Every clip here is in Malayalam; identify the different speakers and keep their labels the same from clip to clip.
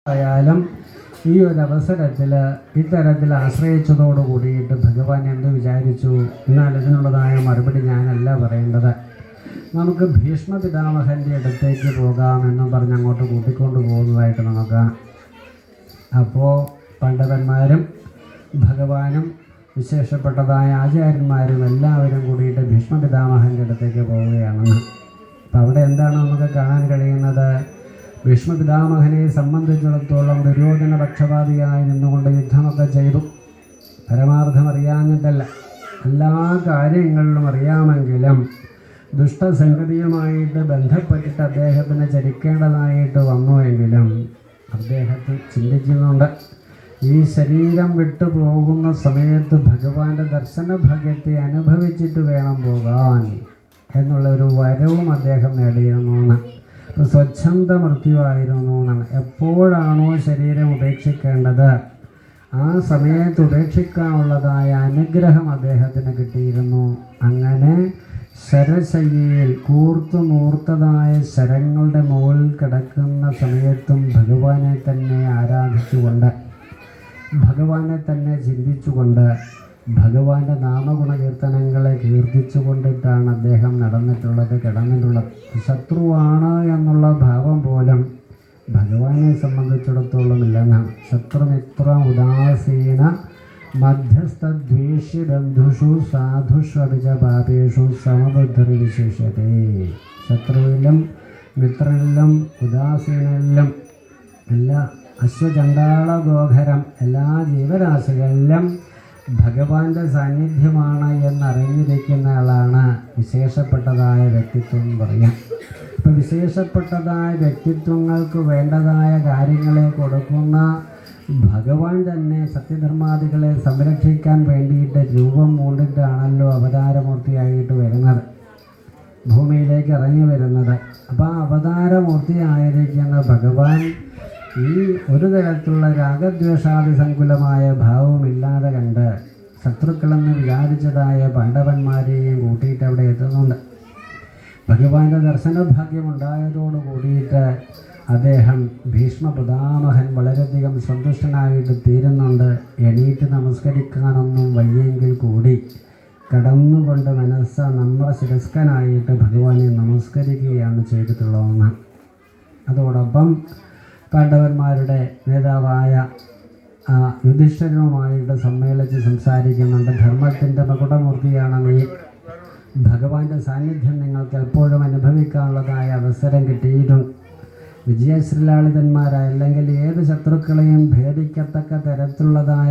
Speaker 1: ആയാലും ഈ ഒരു അവസരത്തിൽ ഇത്തരത്തിൽ ആശ്രയിച്ചതോടു കൂടിയിട്ട് ഭഗവാൻ എന്ത് വിചാരിച്ചു? എന്നാൽ ഇതിനുള്ളതായ മറുപടി ഞാനല്ല പറയേണ്ടത്. നമുക്ക് ഭീഷ്മ പിതാമഹൻ്റെ അടുത്തേക്ക് പോകാമെന്നും പറഞ്ഞ് അങ്ങോട്ട് കൂട്ടിക്കൊണ്ട് പോകുന്നതായിട്ട് നമുക്ക്. അപ്പോൾ പണ്ഡിതന്മാരും ഭഗവാനും വിശേഷപ്പെട്ടതായ ആചാര്യന്മാരും എല്ലാവരും കൂടിയിട്ട് ഭീഷ്മ പിതാമഹൻ്റെ അടുത്തേക്ക് പോവുകയാണെന്ന്. അപ്പോൾ അവിടെ എന്താണ് നമുക്ക് കാണാൻ കഴിയുന്നത്? ഭീഷ്മ പിതാമഹനെ സംബന്ധിച്ചിടത്തോളം ദുര്യോധന പക്ഷപാതിയായി നിന്നുകൊണ്ട് യുദ്ധമൊക്കെ ചെയ്തു. പരമാർത്ഥം അറിയാഞ്ഞിട്ടല്ല, എല്ലാ കാര്യങ്ങളിലും അറിയാമെങ്കിലും ദുഷ്ടസംഗതിയുമായിട്ട് ബന്ധപ്പെട്ടിട്ട് അദ്ദേഹത്തിന് ചരിക്കേണ്ടതായിട്ട് വന്നുവെങ്കിലും അദ്ദേഹത്തെ ചിന്തിക്കുന്നുണ്ട്, ഈ ശരീരം വിട്ടു പോകുന്ന സമയത്ത് ഭഗവാന്റെ ദർശന ഭാഗ്യത്തെ അനുഭവിച്ചിട്ട് വേണം പോകാൻ എന്നുള്ളൊരു വരവും അദ്ദേഹം നേടിയിരുന്നു. സ്വച്ഛന്ത മൃത്യുവായിരുന്നു എന്നാണ്. എപ്പോഴാണോ ശരീരം ഉപേക്ഷിക്കേണ്ടത് ആ സമയത്ത് ഉപേക്ഷിക്കാനുള്ളതായ അനുഗ്രഹം അദ്ദേഹത്തിന് കിട്ടിയിരുന്നു. അങ്ങനെ ശരശയ്യയിൽ കൂർത്തുമൂർത്തതായ ശരങ്ങളുടെ മുകളിൽ കിടക്കുന്ന സമയത്തും ഭഗവാനെ തന്നെ ആരാധിച്ചുകൊണ്ട്, ഭഗവാനെ തന്നെ ചിന്തിച്ചുകൊണ്ട്, ഭഗവാന്റെ നാമഗുണകീർത്തനങ്ങളെ കീർത്തിച്ചു കൊണ്ടിട്ടാണ് അദ്ദേഹം കിടന്നിട്ടുള്ളത്. ശത്രുവാണ് എന്നുള്ള ഭാവം പോലും ഭഗവാനെ സംബന്ധിച്ചിടത്തോളം ഇല്ലെന്നാണ്. ശത്രുമിത്ര ഉദാസീന മധ്യസ്ഥദ്വേഷ്യ ബന്ധുഷു സാധുഷ്വപിച പാപേഷു സമബുദ്ധി വിശേഷത്തെ. ശത്രുവിലും മിത്രനിലും ഉദാസീനനിലും എല്ലാ അശ്വചണ്ഡാള ഗോധരം എല്ലാ ജീവരാശികളിലും ഭഗവാന്റെ സാന്നിധ്യമാണ് എന്നറിഞ്ഞിരിക്കുന്ന ആളാണ് വിശേഷപ്പെട്ടതായ വ്യക്തിത്വം എന്ന് പറയാം. ഇപ്പം വിശേഷപ്പെട്ടതായ വ്യക്തിത്വങ്ങൾക്ക് വേണ്ടതായ കാര്യങ്ങളെ കൊടുക്കുന്ന ഭഗവാൻ തന്നെ സത്യധർമാദികളെ സംരക്ഷിക്കാൻ വേണ്ടിയിട്ട് രൂപം മൂണ്ടിട്ടാണല്ലോ അവതാരമൂർത്തിയായിട്ട് വരുന്നത്, ഭൂമിയിലേക്ക് ഇറങ്ങി വരുന്നത്. അപ്പോൾ ആ അവതാരമൂർത്തിയായിരിക്കുന്ന ഭഗവാൻ ഈ ഒരു തരത്തിലുള്ള രാഗദ്വേഷാദി സങ്കുലമായ ഭാവവുമില്ലാതെ കണ്ട് ശത്രുക്കളെന്ന് വിചാരിച്ചതായ പാണ്ഡവന്മാരെയും കൂട്ടിയിട്ട് അവിടെ എത്തുന്നുണ്ട്. ഭഗവാന്റെ ദർശനഭാഗ്യമുണ്ടായതോടു കൂടിയിട്ട് അദ്ദേഹം ഭീഷ്മ പിതാമഹൻ വളരെയധികം സന്തുഷ്ടനായിട്ട് തീരുന്നുണ്ട്. എണീറ്റ് നമസ്കരിക്കാനൊന്നും വയ്യെങ്കിൽ കൂടി കടന്നുകൊണ്ട് മനസ്സ് നമ്ര ശിരസ്കനായിട്ട് ഭഗവാനെ നമസ്കരിക്കുകയാണ് ചെയ്തിട്ടുള്ളതെന്ന്. അതോടൊപ്പം പാണ്ഡവന്മാരുടെ നേതാവായ യുധിഷ്ഠിരനുമായിട്ട് സമ്മേളിച്ച് സംസാരിക്കുന്നുണ്ട്. ധർമ്മത്തിൻ്റെ മകുടമൂർത്തിയാണ് നീ, ഭഗവാന്റെ സാന്നിധ്യം നിങ്ങൾക്ക് എപ്പോഴും അനുഭവിക്കാനുള്ളതായ അവസരം കിട്ടിയിട്ടുണ്ട്. വിജയശ്രീലാളിതന്മാരായ അല്ലെങ്കിൽ ഏത് ശത്രുക്കളെയും ഭേദിക്കത്തക്ക തരത്തിലുള്ളതായ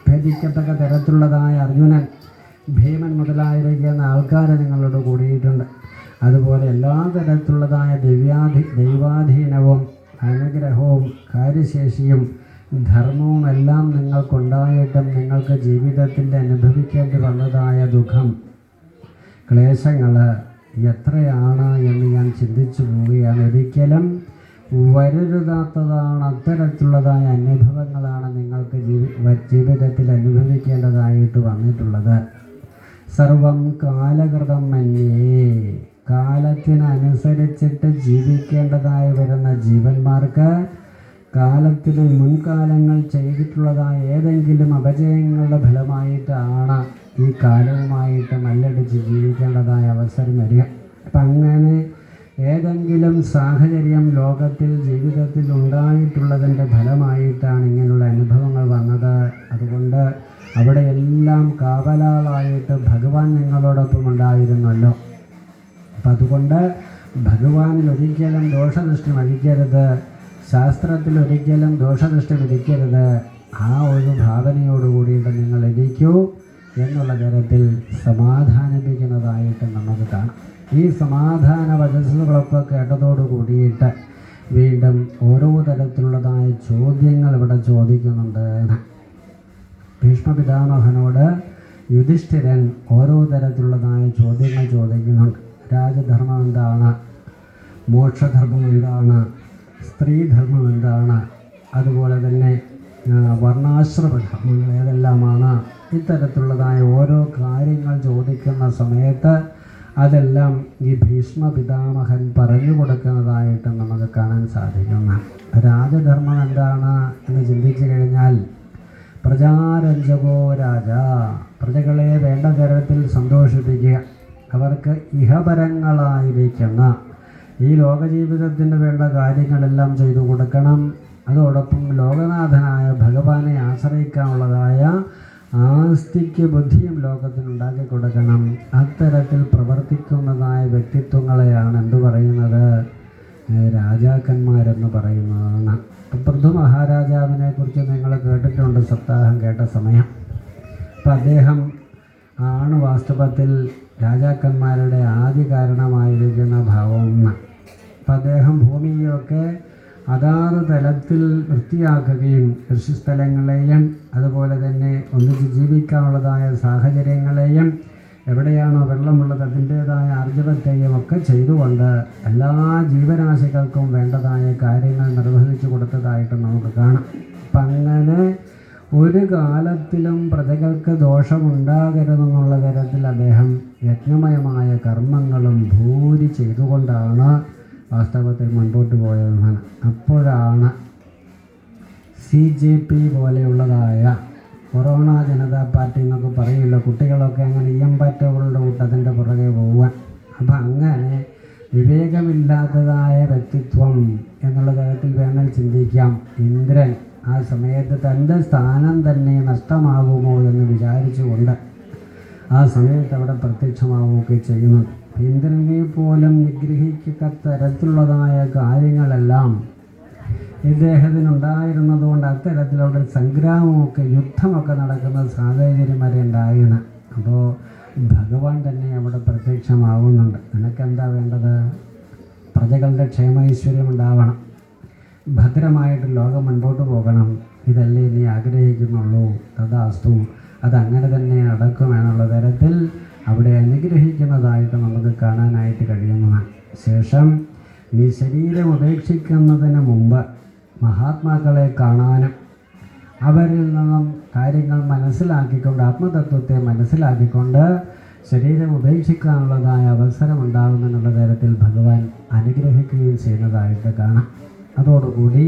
Speaker 1: ഭേദിക്കത്തക്ക തരത്തിലുള്ളതായ അർജുനൻ, ഭീമൻ മുതലായിരിക്കുന്ന ആൾക്കാർ നിങ്ങളോട് കൂടിയിട്ടുണ്ട്. അതുപോലെ എല്ലാ തരത്തിലുള്ളതായ ദൈവാധീനവും അനുഗ്രഹവും കാര്യശേഷിയും ധർമ്മവും എല്ലാം നിങ്ങൾക്കുണ്ടായിട്ടും നിങ്ങൾക്ക് ജീവിതത്തിൽ അനുഭവിക്കേണ്ടി വന്നതായ ദുഃഖം, ക്ലേശങ്ങൾ എത്രയാണ് എന്ന് ഞാൻ ചിന്തിച്ചു പോവുകയാണ്. ഒരിക്കലും വരരുതാത്തതാണ് അത്തരത്തിലുള്ളതായ അനുഭവങ്ങളാണ് നിങ്ങൾക്ക് ജീവിതത്തിൽ അനുഭവിക്കേണ്ടതായിട്ട് വന്നിട്ടുള്ളത്. സർവം കാലകൃതം മന്യേ, കാലത്തിനനുസരിച്ചിട്ട് ജീവിക്കേണ്ടതായി വരുന്ന ജീവന്മാർക്ക് കാലത്തിൽ മുൻകാലങ്ങൾ ചെയ്തിട്ടുള്ളതായ ഏതെങ്കിലും അപജയങ്ങളുടെ ഫലമായിട്ടാണ് ഈ കാലവുമായിട്ട് മല്ലടിച്ച് ജീവിക്കേണ്ടതായ അവസരം വരിക. അപ്പം അങ്ങനെ ഏതെങ്കിലും സാഹചര്യം ലോകത്തിൽ ജീവിതത്തിൽ ഉണ്ടായിട്ടുള്ളതിൻ്റെ ഫലമായിട്ടാണ് ഇങ്ങനെയുള്ള അനുഭവങ്ങൾ വന്നത്. അതുകൊണ്ട് അവിടെയെല്ലാം കാവലാളായിട്ട് ഭഗവാൻ നിങ്ങളോടൊപ്പം ഉണ്ടായിരുന്നല്ലോ. അപ്പം അതുകൊണ്ട് ഭഗവാനിൽ ഒരിക്കലും ദോഷദൃഷ്ടി വഹിക്കരുത്, ശാസ്ത്രത്തിൽ ഒരിക്കലും ദോഷദൃഷ്ടി വിധിക്കരുത്. ആ ഒരു ഭാവനയോട് കൂടിയിട്ട് നിങ്ങൾ ഇരിക്കൂ എന്നുള്ള തരത്തിൽ സമാധാനിപ്പിക്കുന്നതായിട്ട് നമുക്ക് കാണാം. ഈ സമാധാന വചസ്സുകളൊക്കെ കേട്ടതോട് കൂടിയിട്ട് വീണ്ടും ഓരോ തരത്തിലുള്ളതായ ചോദ്യങ്ങൾ ഇവിടെ ചോദിക്കുന്നുണ്ട്. ഭീഷ്മ പിതാമഹനോട് യുധിഷ്ഠിരൻ ഓരോ തരത്തിലുള്ളതായ ചോദ്യങ്ങൾ ചോദിക്കുന്നുണ്ട്. രാജധർമ്മം എന്താണ്, മോക്ഷധർമ്മം എന്താണ്, സ്ത്രീധർമ്മം എന്താണ്, അതുപോലെ തന്നെ വർണ്ണാശ്രമധർമ്മങ്ങൾ ഏതെല്ലാമാണ്, ഇത്തരത്തിലുള്ളതായ ഓരോ കാര്യങ്ങൾ ചോദിക്കുന്ന സമയത്ത് അതെല്ലാം ഈ ഭീഷ്മ പിതാമഹൻ പറഞ്ഞു കൊടുക്കുന്നതായിട്ട് നമുക്ക് കാണാൻ സാധിക്കുന്ന രാജധർമ്മം എന്താണ് എന്ന് ചിന്തിച്ചു കഴിഞ്ഞാൽ പ്രജാരഞ്ജകോ രാജ, പ്രജകളെ വേണ്ട തരത്തിൽ സന്തോഷിപ്പിക്കുക, അവർക്ക് ഇഹപരങ്ങളായിരിക്കുന്ന ഈ ലോകജീവിതത്തിന് വേണ്ട കാര്യങ്ങളെല്ലാം ചെയ്തു കൊടുക്കണം. അതോടൊപ്പം ലോകനാഥനായ ഭഗവാനെ ആശ്രയിക്കാനുള്ളതായ ആസ്തിക്ക് ബുദ്ധിയും ലോകത്തിനുണ്ടാക്കി കൊടുക്കണം. അത്തരത്തിൽ പ്രവർത്തിക്കുന്നതായ വ്യക്തിത്വങ്ങളെയാണ് എന്തു പറയുന്നത്? രാജാക്കന്മാരെന്ന് പറയുന്നതാണ്. പൃഥു മഹാരാജാവിനെ കുറിച്ച് നിങ്ങൾ കേട്ടിട്ടുണ്ട് സപ്താഹം കേട്ട സമയം. അപ്പം അദ്ദേഹം ആണ് വാസ്തവത്തിൽ രാജാക്കന്മാരുടെ ആദ്യ കാരണമായിരിക്കുന്ന ഭാവം. അപ്പം അദ്ദേഹം ഭൂമിയൊക്കെ അതാത് തലത്തിൽ വൃത്തിയാക്കുകയും കൃഷിസ്ഥലങ്ങളെയും അതുപോലെ തന്നെ ഒന്നിച്ച് ജീവിക്കാനുള്ളതായ സാഹചര്യങ്ങളെയും എവിടെയാണോ വെള്ളമുള്ളത് അതിൻ്റേതായ ആർജവത്തെയും ഒക്കെ ചെയ്തുകൊണ്ട് എല്ലാ ജീവരാശികൾക്കും വേണ്ടതായ കാര്യങ്ങൾ നിർവഹിച്ചു കൊടുത്തതായിട്ട് നമുക്ക് കാണാം. അപ്പം അങ്ങനെ ഒരു കാലത്തിലും പ്രജകൾക്ക് ദോഷമുണ്ടാകരുതെന്നുള്ള തരത്തിൽ അദ്ദേഹം യജ്ഞമയമായ കർമ്മങ്ങളും ഭൂരി ചെയ്തുകൊണ്ടാണ് വാസ്തവത്തിൽ മുൻപോട്ട് പോയതെന്നാണ്. അപ്പോഴാണ് CJP പോലെയുള്ളതായ കൊറോണ ജനതാ പാർട്ടി എന്നൊക്കെ പറയില്ല, കുട്ടികളൊക്കെ അങ്ങനെ ഇയമ്പാറ്റകളുടെ കൂട്ടത്തിൻ്റെ പുറകെ പോവാൻ. അപ്പം അങ്ങനെ വിവേകമില്ലാത്തതായ വ്യക്തിത്വം എന്നുള്ള തരത്തിൽ വേണം ചിന്തിക്കാം. ഇന്ദ്രൻ ആ സമയത്ത് തൻ്റെ സ്ഥാനം തന്നെ നഷ്ടമാകുമോ എന്ന് വിചാരിച്ചുകൊണ്ട് ആ സമയത്ത് അവിടെ പ്രത്യക്ഷമാവുകയൊക്കെ ചെയ്യുന്നു. ഇന്ദ്രനെ പോലും നിഗ്രഹിക്കത്തക്ക തരത്തിലുള്ളതായ കാര്യങ്ങളെല്ലാം ഇദ്ദേഹത്തിനുണ്ടായിരുന്നതുകൊണ്ട് അത്തരത്തിലുള്ള സംഗ്രാമമൊക്കെ യുദ്ധമൊക്കെ നടക്കുന്ന സാഹചര്യം വരെ ഉണ്ടായിരുന്നു. അപ്പോൾ ഭഗവാൻ തന്നെ അവിടെ പ്രത്യക്ഷമാവുന്നുണ്ട്. നിനക്കെന്താ വേണ്ടത്? പ്രജകളുടെ ക്ഷേമൈശ്വര്യം ഉണ്ടാവണം, ഭദ്രമായിട്ട് ലോകം മുൻപോട്ട് പോകണം, ഇതല്ലേ നീ ആഗ്രഹിക്കുന്നുള്ളൂ. തഥാസ്തു, അതങ്ങനെ തന്നെ നടക്കുമെന്നുള്ള തരത്തിൽ അവിടെ അനുഗ്രഹിക്കുന്നതായിട്ട് നമുക്ക് കാണാനായിട്ട് കഴിയുന്നതാണ്. ശേഷം നീ ശരീരം ഉപേക്ഷിക്കുന്നതിന് മുമ്പ് മഹാത്മാക്കളെ കാണാനും അവരിൽ നിന്നും കാര്യങ്ങൾ മനസ്സിലാക്കിക്കൊണ്ട് ആത്മതത്വത്തെ മനസ്സിലാക്കിക്കൊണ്ട് ശരീരം ഉപേക്ഷിക്കാനുള്ളതായ അവസരം ഉണ്ടാകുമെന്നുള്ള തരത്തിൽ ഭഗവാൻ അനുഗ്രഹിക്കുകയും ചെയ്യുന്നതായിട്ട് കാണാം. അതോടുകൂടി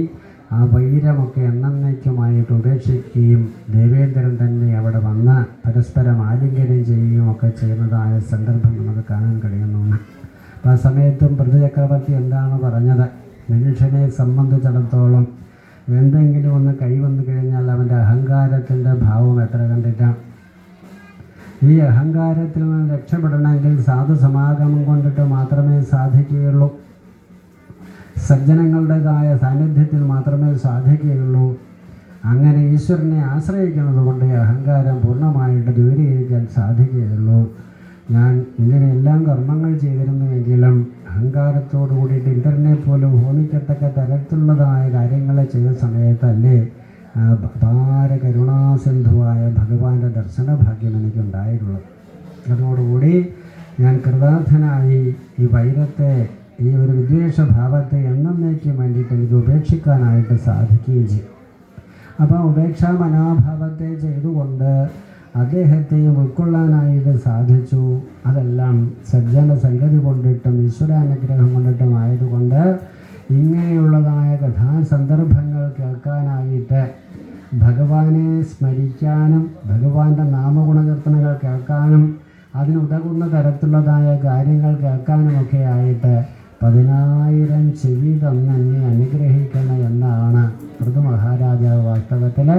Speaker 1: ആ വൈരമൊക്കെ എന്നേക്കുമായിട്ട് ഉപേക്ഷിക്കുകയും ദേവേന്ദ്രൻ തന്നെ അവിടെ വന്ന് പരസ്പരം ആലിംഗനം ചെയ്യുകയും ഒക്കെ ചെയ്യുന്നതായ സന്ദർഭം നമുക്ക് കാണാൻ കഴിയുന്നു. അപ്പോൾ ആ സമയത്തും പൃഥു ചക്രവർത്തി എന്താണ് പറഞ്ഞത്? മനുഷ്യനെ സംബന്ധിച്ചിടത്തോളം എന്തെങ്കിലും ഒന്ന് കൈവന്നു കഴിഞ്ഞാൽ അവൻ്റെ അഹങ്കാരത്തിൻ്റെ ഭാവം എത്ര കണ്ടിട്ടാണ്. ഈ അഹങ്കാരത്തിൽ നിന്ന് രക്ഷപ്പെടണമെങ്കിൽ സാധുസമാഗമം കൊണ്ടിട്ട് മാത്രമേ സാധിക്കുകയുള്ളൂ, സജ്ജനങ്ങളുടേതായ സാന്നിധ്യത്തിൽ മാത്രമേ സാധിക്കുകയുള്ളൂ. അങ്ങനെ ഈശ്വരനെ ആശ്രയിക്കുന്നത് കൊണ്ട് അഹങ്കാരം പൂർണ്ണമായിട്ട് ദൂരീകരിക്കാൻ സാധിക്കുകയുള്ളൂ. ഞാൻ ഇങ്ങനെയെല്ലാം കർമ്മങ്ങൾ ചെയ്തിരുന്നുവെങ്കിലും അഹങ്കാരത്തോടു കൂടിയിട്ട് ഇന്ദ്രനെ പോലും ഹോമിക്കത്തക്ക തരത്തിലുള്ളതായ കാര്യങ്ങൾ ചെയ്ത സമയത്തല്ലേ അപാര കരുണാസിന്ധുവായ ഭഗവാന്റെ ദർശനഭാഗ്യം എനിക്കുണ്ടായിട്ടുള്ളത്. അതോടുകൂടി ഞാൻ കൃതാർത്ഥനായി ഈ വൈരത്തെ, ഈ ഒരു വിദ്വേഷഭാവത്തെ എന്നേക്കും വേണ്ടിയിട്ട് എനിക്ക് ഉപേക്ഷിക്കാനായിട്ട് സാധിക്കുകയും ചെയ്യും. അപ്പോൾ ഉപേക്ഷാ മനോഭാവത്തെ ചെയ്തുകൊണ്ട് അദ്ദേഹത്തെയും ഉൾക്കൊള്ളാനായിട്ട് സാധിച്ചു. അതെല്ലാം സജ്ജന സംഗതി കൊണ്ടിട്ടും ഈശ്വരാനുഗ്രഹം കൊണ്ടിട്ടും ആയതുകൊണ്ട് ഇങ്ങനെയുള്ളതായ കഥാസന്ദർഭങ്ങൾ കേൾക്കാനായിട്ട്, ഭഗവാനെ സ്മരിക്കാനും ഭഗവാന്റെ നാമഗുണകീർത്തനങ്ങൾ കേൾക്കാനും അതിനുതകുന്ന തരത്തിലുള്ളതായ കാര്യങ്ങൾ കേൾക്കാനുമൊക്കെ ആയിട്ട് 10,000 ചെവി തന്ന് എന്നെ അനുഗ്രഹിക്കണം എന്നാണ് പൃഥു മഹാരാജാവ് വാസ്തവത്തിൽ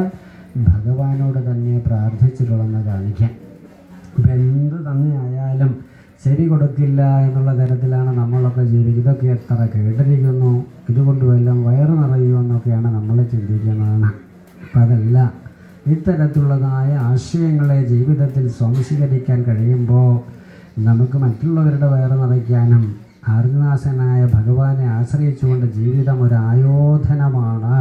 Speaker 1: ഭഗവാനോട് തന്നെ പ്രാർത്ഥിച്ചിട്ടുള്ളതെന്ന് കാണിക്കാം. ഇപ്പം എന്ത് തന്നെ ആയാലും ശരി കൊടുക്കില്ല എന്നുള്ള തരത്തിലാണ് നമ്മളൊക്കെ ജീവിക്കുക. ഇതൊക്കെ എത്ര കേട്ടിരിക്കുന്നു, ഇതുകൊണ്ട് വല്ലതും വയറ് നിറയുമെന്നൊക്കെയാണ് നമ്മൾ ചിന്തിക്കുന്നതാണ്. അപ്പം അതല്ല, ഇത്തരത്തിലുള്ളതായ ആശയങ്ങളെ ജീവിതത്തിൽ സ്വാംശീകരിക്കാൻ കഴിയുമ്പോൾ നമുക്ക് മറ്റുള്ളവരുടെ വയറ് നിറയ്ക്കാനും ആർഗനാശനായ ഭഗവാനെ ആശ്രയിച്ചുകൊണ്ട് ജീവിതം ഒരു ആയോധനമാണ്,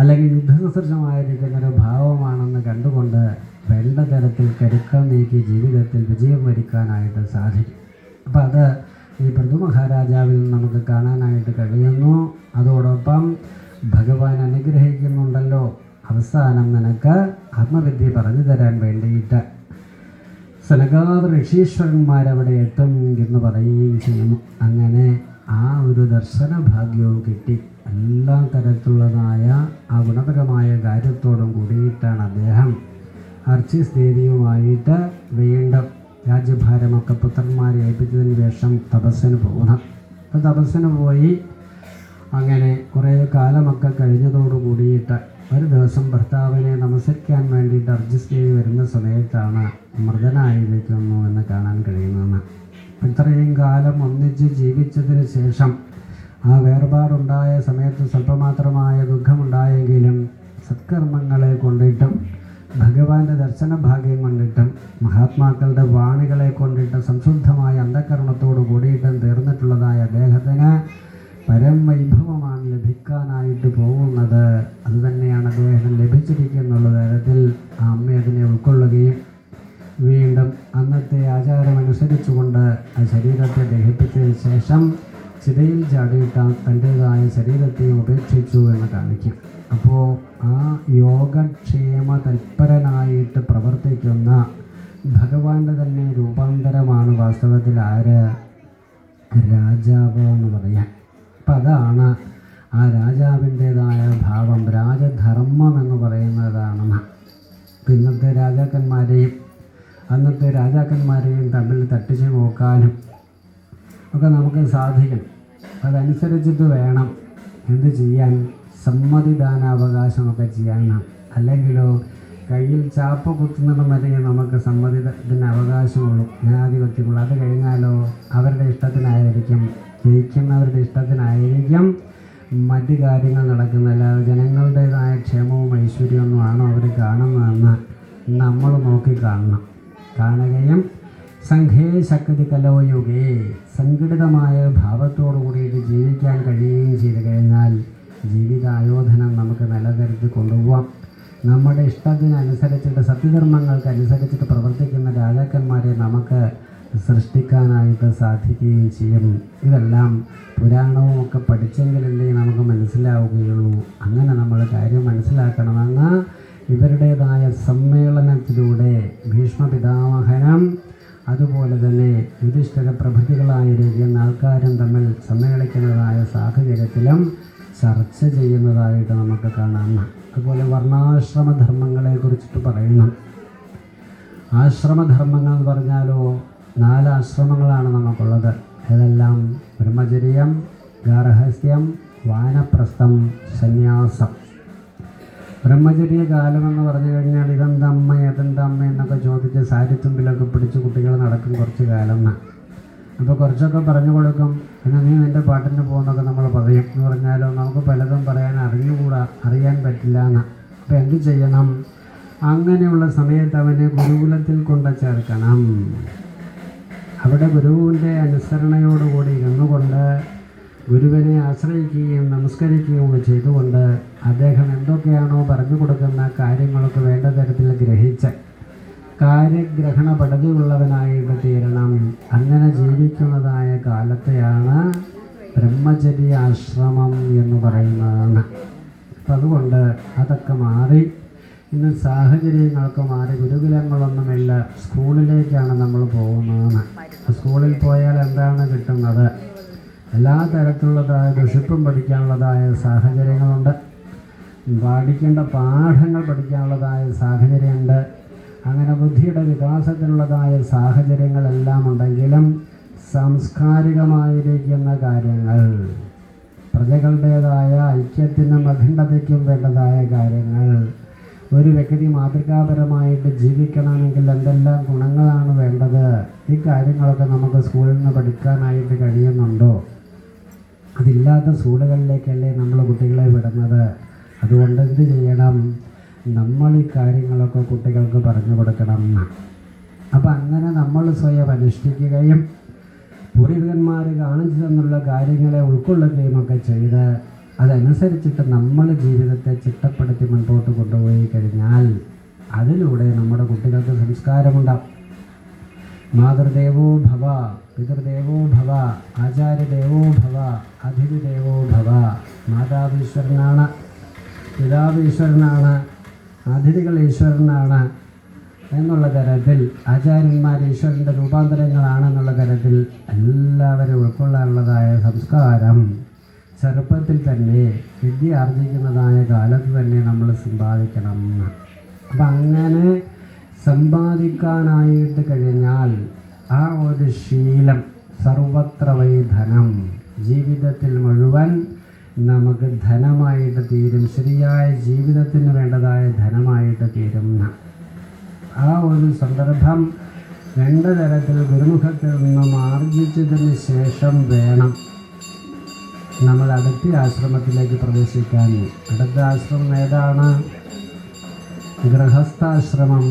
Speaker 1: അല്ലെങ്കിൽ യുദ്ധസദൃശമായിരിക്കുന്നൊരു ഭാവമാണെന്ന് കണ്ടുകൊണ്ട് വേണ്ട തരത്തിൽ കരുക്കൾ നീക്കി ജീവിതത്തിൽ വിജയം വരിക്കാനായിട്ട് സാധിക്കും. അപ്പം അത് ഈ പൃഥു മഹാരാജാവിൽ നമുക്ക് കാണാനായിട്ട് കഴിയുന്നു. അതോടൊപ്പം ഭഗവാൻ അനുഗ്രഹിക്കുന്നുണ്ടല്ലോ, അവസാനം നിനക്ക് ആത്മവിദ്യ പറഞ്ഞു തരാൻ വേണ്ടിയിട്ട് സനകാദി ഋഷീശ്വരന്മാരവിടെ എത്തും എന്ന് പറയുകയും ചെയ്യുന്നു. അങ്ങനെ ആ ഒരു ദർശന ഭാഗ്യവും കിട്ടി. എല്ലാ തരത്തിലുള്ളതായ ആ ഗുണപരമായ കാര്യത്തോടും കൂടിയിട്ടാണ് അദ്ദേഹം അർച്ചിസ് ദേവിയുമായിട്ട് വീണ്ടും രാജ്യഭാരമൊക്കെ പുത്രന്മാരെ ഏൽപ്പിച്ചതിന് ശേഷം തപസ്സിന് പോകുന്നത്. അപ്പോൾ തപസ്സിന് പോയി അങ്ങനെ കുറേ കാലമൊക്കെ കഴിഞ്ഞതോടു കൂടിയിട്ട് ഒരു ദിവസം ഭർത്താവിനെ നമസ്കരിക്കാൻ വേണ്ടിയിട്ട് അർച്ചിസ് ദേവി വരുന്ന സമയത്താണ് മൃതനായിരിക്കുന്നു എന്ന് കാണാൻ കഴിയുന്നതെന്ന്. ഇത്രയും കാലം ഒന്നിച്ച് ജീവിച്ചതിന് ശേഷം ആ വേർപാടുണ്ടായ സമയത്ത് സ്വല്പമാത്രമായ ദുഃഖമുണ്ടായെങ്കിലും സത്കർമ്മങ്ങളെ കൊണ്ടിട്ടും ഭഗവാന്റെ ദർശന ഭാഗ്യം കൊണ്ടിട്ടും മഹാത്മാക്കളുടെ വാണികളെ കൊണ്ടിട്ട് സംശുദ്ധമായ അന്ധകരണത്തോട് കൂടിയിട്ടും തീർന്നിട്ടുള്ളതായ അദ്ദേഹത്തിന് പരമവൈഭവമാണ് ലഭിക്കാനായിട്ട് പോകുന്നത്. അതുതന്നെയാണ് അദ്ദേഹത്തിന് ലഭിച്ചിരിക്കുന്നുള്ള തരത്തിൽ ആ അമ്മ അതിനെ ഉൾക്കൊള്ളുകയും വീണ്ടും അന്നത്തെ ആചാരമനുസരിച്ചുകൊണ്ട് ആ ശരീരത്തെ ദഹിപ്പിച്ചതിന് ശേഷം ചിതയിൽ ചാടിയിട്ട് തൻ്റേതായ ശരീരത്തെയും ഉപേക്ഷിച്ചു എന്ന് കാണിക്കും. അപ്പോൾ ആ യോഗക്ഷേമ തൽപരനായിട്ട് പ്രവർത്തിക്കുന്ന ഭഗവാന്റെ തന്നെ രൂപാന്തരമാണ് വാസ്തവത്തിൽ ആര്? രാജാവ് എന്ന് പറയാം. അപ്പം അതാണ് ആ രാജാവിൻ്റേതായ ഭാവം, രാജധർമ്മം എന്ന് പറയുന്നതാണെന്ന്. ഇന്നത്തെ രാജാക്കന്മാരെയും അന്നത്തെ രാജാക്കന്മാരെയും തമ്മിൽ തട്ടിച്ച് നോക്കാനും ഒക്കെ നമുക്ക് സാധിക്കും. അതനുസരിച്ചിട്ട് വേണം എന്ത് ചെയ്യാൻ? സമ്മതിദാനാവകാശമൊക്കെ ചെയ്യാനാണ്. അല്ലെങ്കിലോ കയ്യിൽ ചാപ്പ് കുത്തുന്നിടം വരെ നമുക്ക് സമ്മതിദത്തിന് അവകാശമുള്ളൂ, ജനാധിപത്യമുള്ളൂ. അത് കഴിഞ്ഞാലോ അവരുടെ ഇഷ്ടത്തിനായിരിക്കും, ജയിക്കുന്നവരുടെ ഇഷ്ടത്തിനായിരിക്കും മറ്റ് കാര്യങ്ങൾ നടക്കുന്നത്. അല്ലാതെ ജനങ്ങളുടേതായ ക്ഷേമവും ഐശ്വര്യമൊന്നും ആണോ അവർ കാണുന്നതെന്ന് നമ്മൾ നോക്കി കാണുകയും സംഘേ ശക്തി കലോയുഗേ സംഘടിതമായ ഭാവത്തോടു കൂടിയിട്ട് ജീവിക്കാൻ കഴിയുകയും ചെയ്തു കഴിഞ്ഞാൽ ജീവിതായോധനം നമുക്ക് നല്ല തരത്തിൽ കൊണ്ടുപോകാം. നമ്മുടെ ഇഷ്ടത്തിനനുസരിച്ചിട്ട് സത്യധർമ്മങ്ങൾക്കനുസരിച്ചിട്ട് പ്രവർത്തിക്കുന്ന രാജാക്കന്മാരെ നമുക്ക് സൃഷ്ടിക്കാനായിട്ട് സാധിക്കുകയും ചെയ്യും. ഇതെല്ലാം പുരാണവും ഒക്കെ പഠിച്ചെങ്കിലല്ലേ നമുക്ക് മനസ്സിലാവുകയുള്ളൂ. അങ്ങനെ നമ്മൾ കാര്യം മനസ്സിലാക്കണമെന്ന് ഇവരുടേതായ സമ്മേളനത്തിലൂടെ ഭീഷ്മപിതാമഹനും അതുപോലെ തന്നെ യുധിഷ്ഠിര പ്രഭൃതികളായിരിക്കുന്ന ആൾക്കാരും തമ്മിൽ സമ്മേളിക്കുന്നതായ സാഹചര്യത്തിലും ചർച്ച ചെയ്യുന്നതായിട്ട് നമുക്ക് കാണാം. അതുപോലെ വർണ്ണാശ്രമധർമ്മങ്ങളെ കുറിച്ചിട്ട് പറയുന്നു. ആശ്രമധർമ്മങ്ങൾ എന്ന് പറഞ്ഞാലോ 4 ആശ്രമങ്ങളാണ് നമുക്കുള്ളത്. ഏതെല്ലാം? ബ്രഹ്മചര്യം, ഗാർഹസ്ഥ്യം, വാനപ്രസ്ഥം, സന്യാസം. ബ്രഹ്മചര്യ കാലമെന്ന് പറഞ്ഞു കഴിഞ്ഞാൽ ഇതെന്തമ്മ ഏതെന്തമ്മ എന്നൊക്കെ ചോദിച്ച് സാരിത്തുമ്പിലൊക്കെ പിടിച്ച് കുട്ടികൾ നടക്കും കുറച്ച് കാലം. അപ്പോൾ കുറച്ചൊക്കെ പറഞ്ഞു കൊടുക്കും. പിന്നെ നീ നിൻ്റെ പാട്ടിന് പോകുന്നൊക്കെ നമ്മൾ പറയും എന്ന് പറഞ്ഞാലോ നമുക്ക് പലതും പറയാൻ അറിയാൻ പറ്റില്ല എന്ന്. അപ്പോൾ എന്ത് ചെയ്യണം? അങ്ങനെയുള്ള സമയത്ത് അവനെ ഗുരുകുലത്തിൽ കൊണ്ട് ചേർക്കണം. അവിടെ ഗുരുവിൻ്റെ അനുസരണയോടുകൂടി ഇരുന്നുകൊണ്ട് ഗുരുവിനെ ആശ്രയിക്കുകയും നമസ്കരിക്കുകയും ചെയ്തുകൊണ്ട് അദ്ദേഹം എന്തൊക്കെയാണോ പറഞ്ഞു കൊടുക്കുന്ന കാര്യങ്ങളൊക്കെ വേണ്ട തരത്തിൽ ഗ്രഹിച്ച് കാര്യഗ്രഹണ പദ്ധതിയുള്ളവനായിട്ട് തീരണം. അങ്ങനെ ജീവിക്കുന്നതായ കാലത്തെയാണ് ബ്രഹ്മചര്യ ആശ്രമം എന്ന് പറയുന്നതാണ്. അപ്പം അതുകൊണ്ട് അതൊക്കെ മാറി ഇന്ന് സാഹചര്യങ്ങൾക്ക് മാറി ഗുരുകുലങ്ങളൊന്നുമില്ല, സ്കൂളിലേക്കാണ് നമ്മൾ പോകുന്നതെന്ന്. സ്കൂളിൽ പോയാൽ എന്താണ് കിട്ടുന്നത്? എല്ലാ തരത്തിലുള്ളതായ ദുഷിപ്പും പഠിക്കാനുള്ളതായ സാഹചര്യങ്ങളുണ്ട്, പഠിക്കേണ്ട പാഠങ്ങൾ പഠിക്കാനുള്ളതായ സാഹചര്യമുണ്ട്. അങ്ങനെ ബുദ്ധിയുടെ വികാസത്തിനുള്ളതായ സാഹചര്യങ്ങളെല്ലാം ഉണ്ടെങ്കിലും സാംസ്കാരികമായിരിക്കുന്ന കാര്യങ്ങൾ, പ്രജകളുടേതായ ഐക്യത്തിനും അഖണ്ഡതയ്ക്കും വേണ്ടതായ കാര്യങ്ങൾ, ഒരു വ്യക്തി മാതൃകാപരമായിട്ട് ജീവിക്കണമെങ്കിൽ എന്തെല്ലാം ഗുണങ്ങളാണ് വേണ്ടത്, ഈ കാര്യങ്ങളൊക്കെ നമുക്ക് സ്കൂളിൽ നിന്ന് പഠിക്കാനായിട്ട് കഴിയുന്നുണ്ടോ? അതില്ലാത്ത സ്കൂളുകളിലേക്കല്ലേ നമ്മൾ കുട്ടികളെ വിടുന്നത്. അതുകൊണ്ട് എന്ത് ചെയ്യണം? നമ്മൾ ഈ കാര്യങ്ങളൊക്കെ കുട്ടികൾക്ക് പറഞ്ഞു കൊടുക്കണം. അപ്പം അങ്ങനെ നമ്മൾ സ്വയം അനുഷ്ഠിക്കുകയും പൂർവികന്മാർ കാണിച്ചു തന്നുള്ള കാര്യങ്ങളെ ഉൾക്കൊള്ളുകയും ഒക്കെ ചെയ്ത് അതനുസരിച്ചിട്ട് നമ്മൾ ജീവിതത്തെ ചിട്ടപ്പെടുത്തി മുൻപോട്ട് കൊണ്ടുപോയി കഴിഞ്ഞാൽ അതിലൂടെ നമ്മുടെ കുട്ടികൾക്ക് സംസ്കാരമുണ്ടാവും. മാതൃദേവോ ഭവ, പിതൃദേവോ ഭവ, ആചാര്യദേവോ ഭവ, അതിഥിദേവോ ഭവ. മാതാവ് ഈശ്വരനാണ്, പിതാവ് ഈശ്വരനാണ്, അതിഥികൾ ഈശ്വരനാണ്. എന്നുള്ള തരത്തിൽ ആചാര്യന്മാർ ഈശ്വരൻ്റെ രൂപാന്തരങ്ങളാണെന്നുള്ള തരത്തിൽ എല്ലാവരും ഉൾക്കൊള്ളാനുള്ളതായ സംസ്കാരം ചെറുപ്പത്തിൽ തന്നെ വിദ്യ ആർജിക്കുന്നതായ കാലത്ത് തന്നെ നമ്മൾ സമ്പാദിക്കണം. അപ്പം അങ്ങനെ സമ്പാദിക്കാനായിട്ട് കഴിഞ്ഞാൽ ആ ഒരു ശീലം സർവത്ര വൈ ധനം, ജീവിതത്തിൽ മുഴുവൻ നമുക്ക് ധനമായിട്ട് തീരും, ശരിയായ ജീവിതത്തിന് വേണ്ടതായ ധനമായിട്ട് തീരും. ആ ഒരു സന്ദർഭം രണ്ട് തരത്തിൽ ഗുരുമുഖത്തിൽ നിന്നും ആർജിച്ചതിന് ശേഷം വേണം നമ്മൾ അടുത്ത ആശ്രമത്തിലേക്ക് പ്രവേശിക്കാൻ. അടുത്ത ആശ്രമം ഏതാണ്? ഗൃഹസ്ഥാശ്രമം.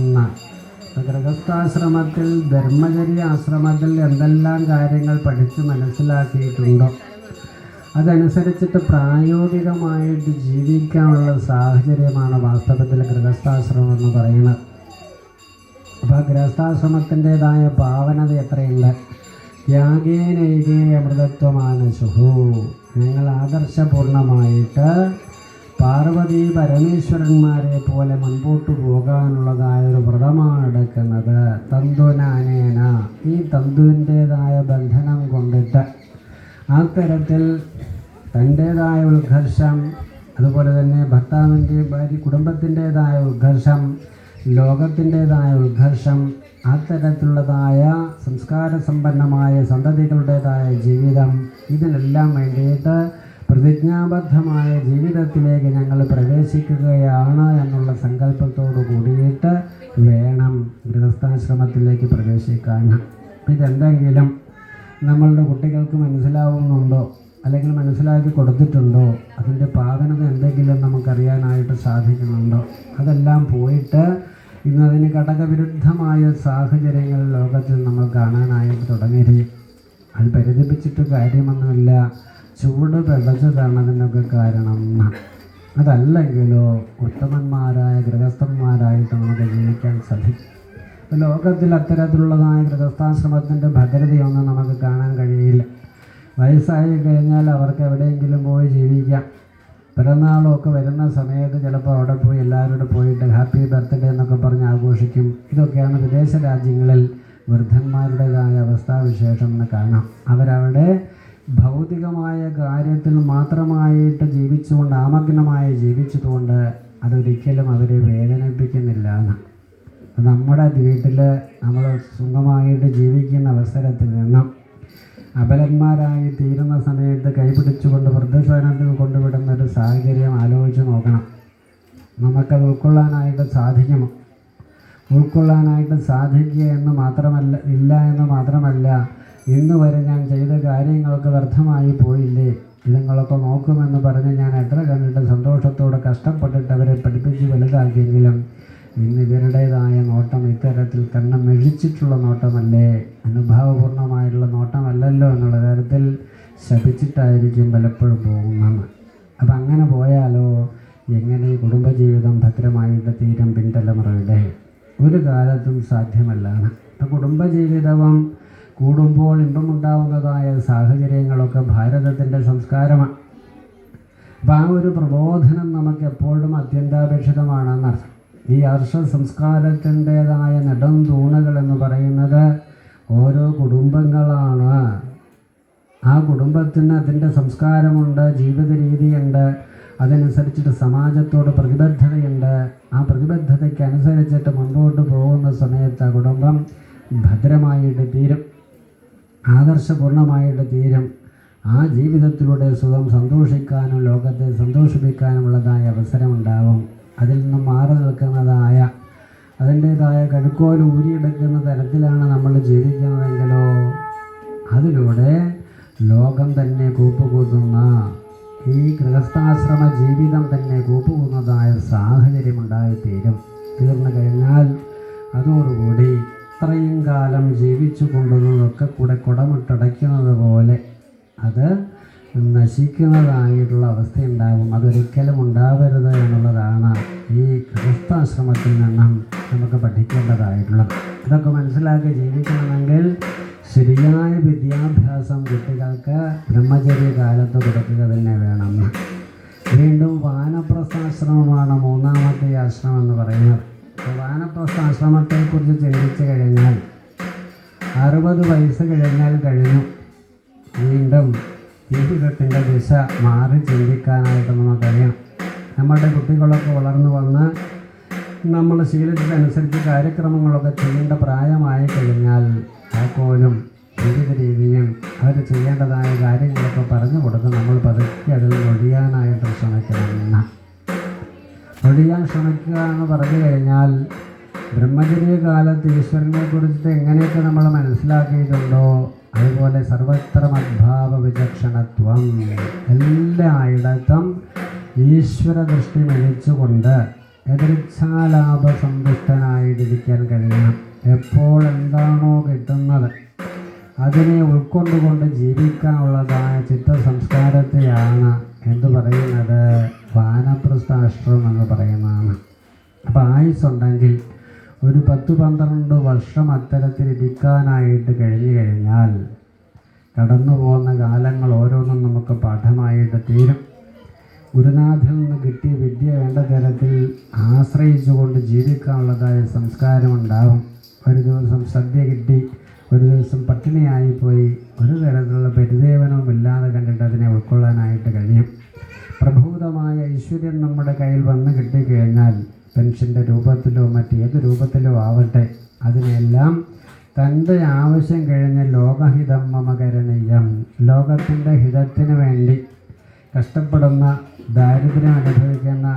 Speaker 1: ഗൃഹസ്ഥാശ്രമത്തിൽ ധർമ്മചര്യ ആശ്രമത്തിൽ എന്തെല്ലാം കാര്യങ്ങൾ പഠിച്ച് മനസ്സിലാക്കിയിട്ടുണ്ടോ അതനുസരിച്ചിട്ട് പ്രായോഗികമായിട്ട് ജീവിക്കാനുള്ള സാഹചര്യമാണ് വാസ്തവത്തിൽ ഗൃഹസ്ഥാശ്രമം എന്ന് പറയുന്നത്. അപ്പോൾ ഗൃഹസ്ഥാശ്രമത്തിൻ്റെതായ പാവനത എത്രയുണ്ട്? ത്യാഗേനൈകേ അമൃതത്വമാനശുഹു. ഞങ്ങൾ ആദർശപൂർണമായിട്ട് പാർവതി പരമേശ്വരന്മാരെ പോലെ മുൻപോട്ട് പോകാനുള്ളതായ ഒരു വ്രതമാണ് എടുക്കുന്നത്. തന്തുനാനേന, ഈ തന്തുവിൻ്റേതായ ബന്ധനം കൊണ്ടിട്ട് ആ തരത്തിൽ തൻ്റേതായ ഉത്കർഷം, അതുപോലെ തന്നെ ഭർത്താവിൻ്റെ ഭാര്യ കുടുംബത്തിൻ്റേതായ ഉത്കർഷം, ലോകത്തിൻ്റേതായ ഉത്കർഷം, ആ തരത്തിലുള്ളതായ സംസ്കാര സമ്പന്നമായ സന്തതികളുടേതായ ജീവിതം, ഇതിനെല്ലാം വേണ്ടിയിട്ട് പ്രതിജ്ഞാബദ്ധമായ ജീവിതത്തിലേക്ക് ഞങ്ങൾ പ്രവേശിക്കുകയാണ് എന്നുള്ള സങ്കല്പത്തോടു കൂടിയിട്ട് വേണം ഗൃഹസ്ഥാശ്രമത്തിലേക്ക് പ്രവേശിക്കാൻ. ഇതെന്തെങ്കിലും നമ്മളുടെ കുട്ടികൾക്ക് മനസ്സിലാവുന്നുണ്ടോ അല്ലെങ്കിൽ മനസ്സിലാക്കി കൊടുത്തിട്ടുണ്ടോ? അതിൻ്റെ പാവനത എന്തെങ്കിലും നമുക്കറിയാനായിട്ട് സാധിക്കുന്നുണ്ടോ? അതെല്ലാം പോയിട്ട് ഇന്നതിന് ഘടകവിരുദ്ധമായ സാഹചര്യങ്ങൾ ലോകത്തിൽ നമ്മൾ കാണാനായിട്ട് തുടങ്ങിയിരിക്കും. അത് പരിതപിച്ചിട്ട് കാര്യമൊന്നുമില്ല, ചൂട് പിടച്ചതാണ് അതിനൊക്കെ കാരണം. അതല്ലെങ്കിലോ ഉത്തമന്മാരായ ഗൃഹസ്ഥന്മാരായിട്ട് നമുക്ക് ജീവിക്കാൻ സാധിക്കും. ലോകത്തിൽ അത്തരത്തിലുള്ളതായ ഗൃഹസ്ഥാശ്രമത്തിൻ്റെ ഭദ്രതയൊന്നും നമുക്ക് കാണാൻ കഴിയില്ല. വയസ്സായി കഴിഞ്ഞാൽ അവർക്ക് എവിടെയെങ്കിലും പോയി ജീവിക്കാം. പിറന്നാളൊക്കെ വരുന്ന സമയത്ത് ചിലപ്പോൾ അവിടെ പോയി എല്ലാവരോടും പോയിട്ട് ഹാപ്പി ബർത്ത്ഡേ എന്നൊക്കെ പറഞ്ഞ് ആഘോഷിക്കും. ഇതൊക്കെയാണ് വിദേശ രാജ്യങ്ങളിൽ വൃദ്ധന്മാരുടേതായ അവസ്ഥാവിശേഷം എന്ന് കാണാം. അവരവിടെ ഭൗതികമായ കാര്യത്തിൽ മാത്രമായിട്ട് ജീവിച്ചുകൊണ്ട് ആമഗ്നമായി ജീവിച്ചതുകൊണ്ട് അതൊരിക്കലും അവരെ വേദനിപ്പിക്കുന്നില്ല എന്ന്. നമ്മുടെ വീട്ടിൽ നമ്മൾ സുഖമായിട്ട് ജീവിക്കുന്ന അവസരത്തിൽ നിന്നും അബലന്മാരായി തീരുന്ന സമയത്ത് കൈപിടിച്ചുകൊണ്ട് വൃദ്ധസദനത്തിൽ കൊണ്ടുവിടുന്ന ഒരു സാഹചര്യം ആലോചിച്ച് നോക്കണം. നമുക്കത് ഉൾക്കൊള്ളാനായിട്ട് സാധിക്കുമോ? ഉൾക്കൊള്ളാനായിട്ട് സാധിക്കുക എന്ന് മാത്രമല്ല ഇന്ന് വരെ ഞാൻ ചെയ്ത കാര്യങ്ങൾക്ക് വ്യർത്ഥമായി പോയില്ലേ, ഇതുങ്ങളൊക്കെ നോക്കുമെന്ന് പറഞ്ഞ് ഞാൻ എത്ര കണ്ടിട്ട് സന്തോഷത്തോടെ കഷ്ടപ്പെട്ടിട്ട് അവരെ പഠിപ്പിച്ച് വലുതാക്കിയെങ്കിലും ഇന്ന് ഇവരുടേതായ നോട്ടം ഇത്തരത്തിൽ കണ്ണം മെഴിച്ചിട്ടുള്ള നോട്ടമല്ലേ, അനുഭാവപൂർണമായിട്ടുള്ള നോട്ടമല്ലല്ലോ എന്നുള്ള തരത്തിൽ ശപിച്ചിട്ടായിരിക്കും പലപ്പോഴും പോകുന്നത്. അപ്പം അങ്ങനെ പോയാലോ എങ്ങനെ കുടുംബജീവിതം ഭദ്രമായിട്ട് തീരും? പിൻതലമുറയുടെ ഒരു കാലത്തും സാധ്യമല്ലാണ്. അപ്പം കുടുംബജീവിതവും കൂടുമ്പോൾ ഇമ്പമുണ്ടാവുന്നതായ സാഹചര്യങ്ങളൊക്കെ ഭാരതത്തിൻ്റെ സംസ്കാരമാണ്. അപ്പം ആ ഒരു പ്രബോധനം നമുക്ക് എപ്പോഴും അത്യന്താപേക്ഷിതമാണെന്നർത്ഥം. ഈ ഹർഷ സംസ്കാരത്തിൻ്റേതായ നെടും തൂണുകൾ എന്ന് പറയുന്നത് ഓരോ കുടുംബങ്ങളാണ്. ആ കുടുംബത്തിന് അതിൻ്റെ സംസ്കാരമുണ്ട്, ജീവിത രീതിയുണ്ട്, അതനുസരിച്ചിട്ട് സമാജത്തോട് പ്രതിബദ്ധതയുണ്ട്. ആ പ്രതിബദ്ധതയ്ക്ക് അനുസരിച്ചിട്ട് മുൻപോട്ട് പോകുന്ന സമയത്ത് ആ കുടുംബം ഭദ്രമായിട്ട് തീരും, ആദർശപൂർണമായിട്ട് തീരും. ആ ജീവിതത്തിലൂടെ സുഖം സന്തോഷിക്കാനും ലോകത്തെ സന്തോഷിപ്പിക്കാനുമുള്ളതായ അവസരമുണ്ടാവും. അതിൽ നിന്നും മാറി നിൽക്കുന്നതായ അതിൻ്റേതായ കഴുക്കോൽ ഊരിയെടുക്കുന്ന തരത്തിലാണ് നമ്മൾ ജീവിക്കുന്നതെങ്കിലോ അതിലൂടെ ലോകം തന്നെ കൂപ്പുകൂത്തുന്ന ഈ ഗൃഹസ്ഥാശ്രമ ജീവിതം തന്നെ കൂപ്പുകൂത്തുന്നതായ സാഹചര്യമുണ്ടായിത്തീരും. തീർന്നു കഴിഞ്ഞാൽ അതോടുകൂടി ഇത്രയും കാലം ജീവിച്ചു കൊണ്ടുവന്നതൊക്കെ കൂടെ കുടമിട്ടടയ്ക്കുന്നത് പോലെ അത് നശിക്കുന്നതായിട്ടുള്ള അവസ്ഥയുണ്ടാകും. അതൊരിക്കലും ഉണ്ടാവരുത് എന്നുള്ളതാണ് ഈ ഗൃഹസ്ഥാശ്രമത്തിൽ നിന്നും നമുക്ക് പഠിക്കേണ്ടതായിട്ടുള്ളത്. ഇതൊക്കെ മനസ്സിലാക്കി ജീവിക്കണമെങ്കിൽ ശരിയായ വിദ്യാഭ്യാസം കുട്ടികൾക്ക് ബ്രഹ്മചര്യ കാലത്ത് കൊടുക്കുക തന്നെ വേണം. വീണ്ടും വാനപ്രസ്ഥാശ്രമമാണ് മൂന്നാമത്തെ ആശ്രമം എന്ന് പറയുന്നത്. വാനപ്രസ്ഥാശ്രമത്തെക്കുറിച്ച് ചിന്തിച്ചു കഴിഞ്ഞാൽ 60 വയസ്സ് കഴിഞ്ഞു. വീണ്ടും ജീവിതത്തിൻ്റെ ദിശ മാറി ചിന്തിക്കാനായിട്ട് നമുക്കറിയാം. നമ്മുടെ കുട്ടികളൊക്കെ വളർന്നു വന്ന് നമ്മൾ ശീലത്തിനനുസരിച്ച് കാര്യക്രമങ്ങളൊക്കെ ചെയ്യേണ്ട പ്രായമായി കഴിഞ്ഞാൽ താക്കോലും ജീവിത രീതിയും അവർ ചെയ്യേണ്ടതായ കാര്യങ്ങളൊക്കെ പറഞ്ഞു കൊടുത്ത് നമ്മൾ പതുക്കെ അതിൽ ഒഴിയാനായിട്ട് ശ്രമിക്കണം. ഒഴിയാൻ ശ്രമിക്കുക എന്ന് പറഞ്ഞു കഴിഞ്ഞാൽ ബ്രഹ്മചര്യകാലത്ത് ഈശ്വരനെക്കുറിച്ചിട്ട് എങ്ങനെയൊക്കെ നമ്മൾ മനസ്സിലാക്കിയിട്ടുണ്ടോ അതുപോലെ സർവത്ര മദ്ഭാവ വിചക്ഷണത്വം, എല്ലായിടത്തും ഈശ്വര ദൃഷ്ടി മെലിച്ചുകൊണ്ട് യദൃച്ഛാലാഭസന്തുഷ്ടനായിട്ടിരിക്കാൻ കഴിയണം. എപ്പോൾ എന്താണോ കിട്ടുന്നത് അതിനെ ഉൾക്കൊണ്ടുകൊണ്ട് ജീവിക്കാനുള്ളതായ ചിത്തസംസ്കാരത്തെയാണ് എന്തു പറയുന്നത്, വാനപ്രസ്ഥാശ്രമം എന്ന് പറയുന്നതാണ്. അപ്പോൾ ആയുസ്സുണ്ടെങ്കിൽ ഒരു 10-12 വർഷം അത്തരത്തിലിരിക്കാനായിട്ട് കഴിഞ്ഞു കഴിഞ്ഞാൽ കടന്നു പോകുന്ന കാലങ്ങൾ ഓരോന്നും നമുക്ക് പാഠമായിട്ട് തീരും. ഗുരുനാഥിൽ നിന്ന് കിട്ടിയ വിദ്യ വേണ്ട തരത്തിൽ ആശ്രയിച്ചുകൊണ്ട് ജീവിക്കാനുള്ളതായ സംസ്കാരമുണ്ടാകും. ഒരു ദിവസം സദ്യ കിട്ടി, ഒരു ദിവസം പട്ടിണിയായിപ്പോയി, ഒരു തരത്തിലുള്ള പരിദേവനവും ഇല്ലാതെ കണ്ടിട്ട് അതിനെ ഉൾക്കൊള്ളാനായിട്ട് കഴിയും. പ്രഭൂതമായ ഐശ്വര്യം നമ്മുടെ കയ്യിൽ വന്ന് കിട്ടിക്കഴിഞ്ഞാൽ പെൻഷൻ്റെ രൂപത്തിലോ മറ്റേത് രൂപത്തിലോ ആവട്ടെ, അതിനെല്ലാം തൻ്റെ ആവശ്യം കഴിഞ്ഞ് ലോകഹിതം മമകരണീയം, ലോകത്തിൻ്റെ ഹിതത്തിന് വേണ്ടി കഷ്ടപ്പെടുന്ന, ദാരിദ്ര്യം അനുഭവിക്കുന്ന,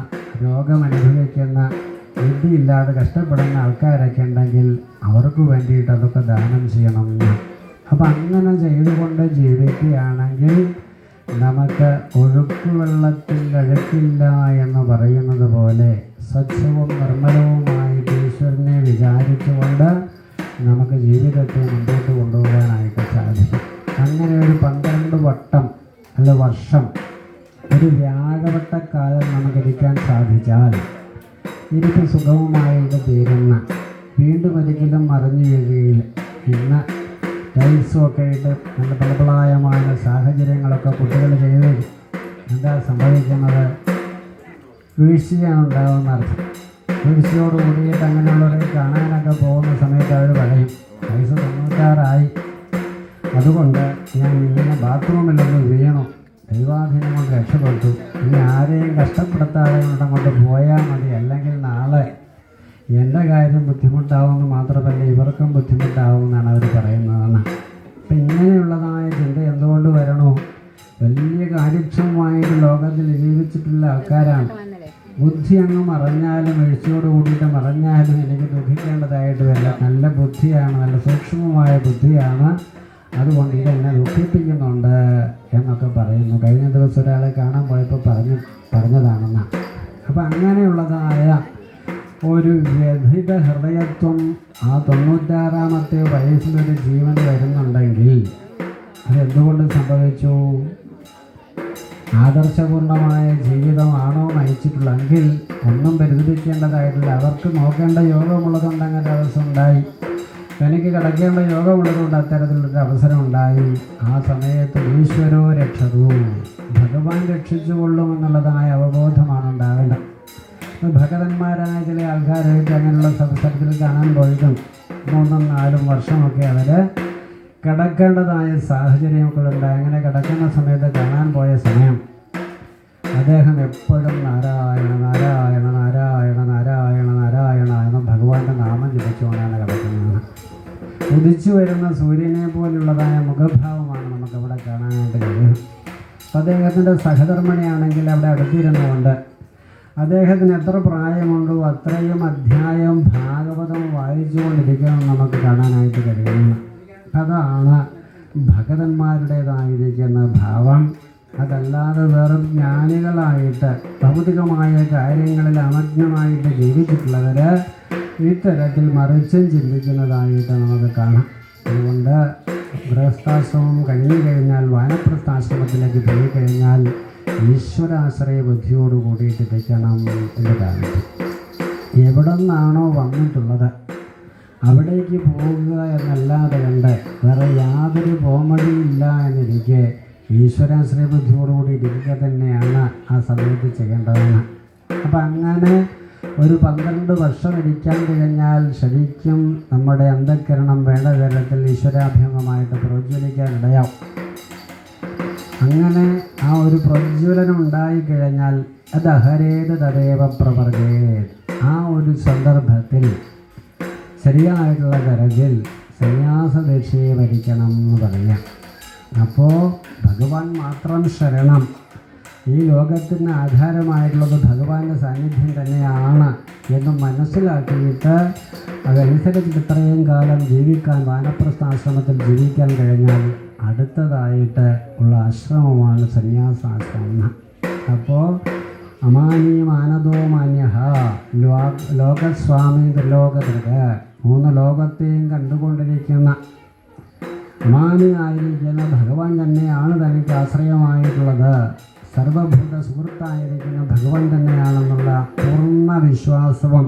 Speaker 1: രോഗമനുഭവിക്കുന്ന, ബുദ്ധിയില്ലാതെ കഷ്ടപ്പെടുന്ന ആൾക്കാരൊക്കെ ഉണ്ടെങ്കിൽ അവർക്ക് വേണ്ടിയിട്ട് അതൊക്കെ ദാനം ചെയ്യണം. അപ്പം അങ്ങനെ ചെയ്തുകൊണ്ട് ജീവിക്കുകയാണെങ്കിൽ നമുക്ക് ഒഴുക്കുവെള്ളത്തിൽ അഴുക്കില്ല എന്ന് പറയുന്നത് പോലെ സ്വച്ഛവും നിർമ്മലവുമായിട്ട് ഈശ്വരനെ വിചാരിച്ചുകൊണ്ട് നമുക്ക് ജീവിതത്തെ മുമ്പോട്ട് കൊണ്ടുപോകാനായിട്ട് സാധിക്കും. അങ്ങനെ ഒരു 12 വട്ടം അല്ല വർഷം ഒരു വ്യാഴവട്ടക്കാലം നമുക്കിരിക്കാൻ സാധിച്ചാൽ ഇരിപ്പ് സുഖവുമായിട്ട് തീരുന്ന, വീണ്ടും ഒരിക്കലും മറിഞ്ഞു വീഴുകയില്ല. ഇന്ന് ടൈൽസും ഒക്കെ ആയിട്ട് നല്ല പലപളായമായ സാഹചര്യങ്ങളൊക്കെ കുട്ടികൾ ചെയ്ത് എന്താ സംഭവിക്കുന്നത്, വീഴ്ചയാണ് ഉണ്ടാകുന്ന അർത്ഥം. വീഴ്ചയോട് കൂടിയിട്ട് അങ്ങനെയുള്ളവരെ കാണാനൊക്കെ പോകുന്ന സമയത്ത് അവർ പറയും വയസ്സ് 96 അതുകൊണ്ട് ഞാൻ ഇങ്ങനെ ബാത്റൂമിലൊന്ന് വീണു, ദൈവാധീനം കൊണ്ട് രക്ഷപ്പെട്ടു, ഇനി ആരെയും കഷ്ടപ്പെടുത്താതെ അങ്ങോട്ട് പോയാൽ മതി, അല്ലെങ്കിൽ നാളെ എൻ്റെ കാര്യം ബുദ്ധിമുട്ടാവുമെന്ന് മാത്രമല്ല ഇവർക്കും ബുദ്ധിമുട്ടാവുമെന്നാണ് അവർ പറയുന്നതെന്ന്. അപ്പം ഇങ്ങനെയുള്ളതായ ചിന്ത എന്തുകൊണ്ട് വരണോ, വലിയ കാര്യക്ഷമമായിട്ട് ലോകത്തിൽ ജീവിച്ചിട്ടുള്ള ആൾക്കാരാണ്. ബുദ്ധി അങ്ങ് മറഞ്ഞാലും വീഴ്ചയോട് കൂടിയിട്ട് മറഞ്ഞാലും എനിക്ക് ദുഃഖിക്കേണ്ടതായിട്ട് വരില്ല. നല്ല ബുദ്ധിയാണ്, നല്ല സൂക്ഷ്മമായ ബുദ്ധിയാണ്, അതുകൊണ്ട് ഇതെന്നെ ദുഃഖിപ്പിക്കുന്നുണ്ട് എന്നൊക്കെ പറയുന്നു. കഴിഞ്ഞ ദിവസം ഒരാളെ കാണാൻ പോയപ്പോൾ പറഞ്ഞതാണെന്ന്. അപ്പം അങ്ങനെയുള്ളതായ ഒരു വ്യഥിത ഹൃദയത്വം ആ 96-ാമത്തെ വയസ്സിലൊരു ജീവൻ വരുന്നുണ്ടെങ്കിൽ അതെന്തുകൊണ്ട് സംഭവിച്ചു? ആദർശപൂർണമായ ജീവിതമാണോ നയിച്ചിട്ടുള്ളെങ്കിൽ ഒന്നും പരിതപിക്കേണ്ടതായിട്ടില്ല. അവർക്ക് നോക്കേണ്ട യോഗമുള്ളതുകൊണ്ട് അങ്ങനെ അവസ്ഥ ഉണ്ടായി, തനിക്ക് കിടക്കേണ്ട യോഗമുള്ളതുകൊണ്ട് അത്തരത്തിലൊരു അവസരം ഉണ്ടായി. ആ സമയത്ത് ഈശ്വരോ രക്ഷതു, ഭഗവാൻ രക്ഷിച്ചുകൊള്ളുമെന്നുള്ളതായ അവബോധമാണ് ഉണ്ടാവേണ്ടത്. ഭഗവന്മാരായ ചില ആൾക്കാരായിട്ട് അങ്ങനെയുള്ള സംസാരത്തിൽ കാണാൻ പോയിട്ടും 3-4 വർഷമൊക്കെ അവർ കിടക്കേണ്ടതായ സാഹചര്യങ്ങളുണ്ടായി. അങ്ങനെ കിടക്കുന്ന സമയത്ത് കാണാൻ പോയ സമയം അദ്ദേഹം എപ്പോഴും നാരായണ നാരായണ നാരായണ നാരായണ നാരായണ എന്ന ഭഗവാന്റെ നാമം ജപിച്ചുകൊണ്ടാണ് കിടക്കുന്നത്. ഉദിച്ചു വരുന്ന സൂര്യനെ പോലുള്ളതായ മുഖഭാവമാണ് നമുക്കവിടെ കാണാനായിട്ട് കഴിയുന്നത്. അദ്ദേഹത്തിൻ്റെ സഹധർമ്മിണിയാണെങ്കിൽ അവിടെ അടുത്തിരുന്നുകൊണ്ട് അദ്ദേഹത്തിന് എത്ര പ്രായമുണ്ടോ അത്രയും അധ്യായം ഭാഗവതം വായിച്ചുകൊണ്ടിരിക്കണം നമുക്ക് കാണാനായിട്ട് കഴിയുന്നു. അതാണ് ഭഗവന്മാരുടേതായിരിക്കുന്ന ഭാവം. അതല്ലാതെ വെറും ജ്ഞാനികളായിട്ട് ഭൗതികമായ കാര്യങ്ങളിൽ അമഗ്നമായിട്ട് ജീവിച്ചിട്ടുള്ളവർ ഇത്തരത്തിൽ മറിച്ചും ചിന്തിക്കുന്നതായിട്ട് നമുക്ക് കാണാം. അതുകൊണ്ട് ഗൃഹസ്ഥാശ്രമം കഴിഞ്ഞു കഴിഞ്ഞാൽ വാനപ്രസ്ഥാശ്രമത്തിലേക്ക് പോയി കഴിഞ്ഞാൽ ഈശ്വരാശ്രയ ബുദ്ധിയോട് കൂടിയിട്ടിരിക്കണം എന്ന് കാണിക്കും. എവിടെ നിന്നാണോ വന്നിട്ടുള്ളത് അവിടേക്ക് പോകുക എന്നല്ലാതെ കണ്ട് വേറെ യാതൊരു പോംവഴിയില്ല എന്നിരിക്കെ ഈശ്വരാശ്രയ ബുദ്ധിയോടുകൂടി ഇരിക്കുക തന്നെയാണ് ആ സമയത്ത് ചെയ്യേണ്ടതെന്ന്. അപ്പം അങ്ങനെ ഒരു 12 വർഷം ഇരിക്കാൻ കഴിഞ്ഞാൽ ശരിക്കും നമ്മുടെ അന്ധഃകരണം വേണ്ട തരത്തിൽ ഈശ്വരാഭിമുഖമായിട്ട് പ്രോജ്വലിക്കാനിടയാവും. അങ്ങനെ ആ ഒരു പ്രജ്വലനം ഉണ്ടായിക്കഴിഞ്ഞാൽ അത് അഹരേത് തദേവ പ്രവർഗേത്. ആ ഒരു സന്ദർഭത്തിൽ ശരിയായിട്ടുള്ള തരത്തിൽ സന്യാസദീക്ഷയെ ഭരിക്കണം എന്ന് പറയാം. അപ്പോൾ ഭഗവാൻ മാത്രം ശരണം. ഈ ലോകത്തിന് ആധാരമായിട്ടുള്ളത് ഭഗവാന്റെ സാന്നിധ്യം തന്നെയാണ് എന്ന് മനസ്സിലാക്കിയിട്ട് അതനുസരിച്ച് ഇത്രയും കാലം ജീവിക്കാൻ വാനപ്രസ്ഥാശ്രമത്തിൽ ജീവിക്കാൻ കഴിഞ്ഞാൽ അടുത്തതായിട്ട് ഉള്ള ആശ്രമമാണ് സന്യാസാശ്രമം. അപ്പോൾ അമാനി മാനദോ മാന്യ ലോകസ്വാമി ത്രിലോകതൃക, 3 ലോകത്തെയും കണ്ടുകൊണ്ടിരിക്കുന്ന അമാനിയായിരിക്കുന്ന ഭഗവാൻ തന്നെയാണ് തനിക്ക് ആശ്രയമായിട്ടുള്ളത്. സർവഭൂത സുഹൃത്തായിരിക്കുന്ന ഭഗവാൻ തന്നെയാണെന്നുള്ള പൂർണ്ണ വിശ്വാസവും